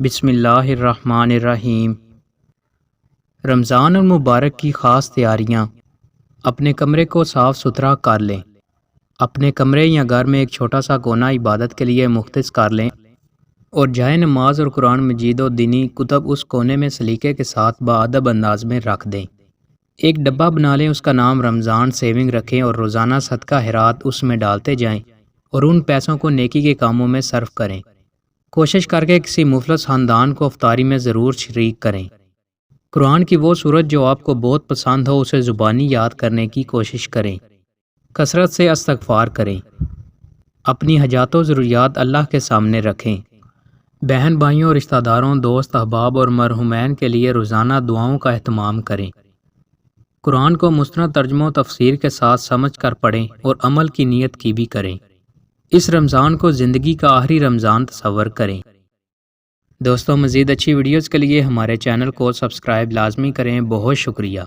بسم اللہ الرحمن الرحیم۔ رمضان المبارک کی خاص تیاریاں۔ اپنے کمرے کو صاف ستھرا کر لیں۔ اپنے کمرے یا گھر میں ایک چھوٹا سا کونا عبادت کے لیے مختص کر لیں اور جائے نماز اور قرآن مجید و دینی کتب اس کونے میں سلیقے کے ساتھ باادب انداز میں رکھ دیں۔ ایک ڈبہ بنا لیں، اس کا نام رمضان سیونگ رکھیں اور روزانہ صدقہ خیرات اس میں ڈالتے جائیں اور ان پیسوں کو نیکی کے کاموں میں صرف کریں۔ کوشش کر کے کسی مفلس خاندان کو افطاری میں ضرور شریک کریں۔ قرآن کی وہ سورت جو آپ کو بہت پسند ہو اسے زبانی یاد کرنے کی کوشش کریں۔ کثرت سے استغفار کریں۔ اپنی حاجات و ضروریات اللہ کے سامنے رکھیں۔ بہن بھائیوں، رشتہ داروں، دوست احباب اور مرحومین کے لیے روزانہ دعاؤں کا اہتمام کریں۔ قرآن کو مستند ترجمہ و تفسیر کے ساتھ سمجھ کر پڑھیں اور عمل کی نیت کی بھی کریں۔ اس رمضان کو زندگی کا آخری رمضان تصور کریں۔ دوستوں، مزید اچھی ویڈیوز کے لیے ہمارے چینل کو سبسکرائب لازمی کریں۔ بہت شکریہ۔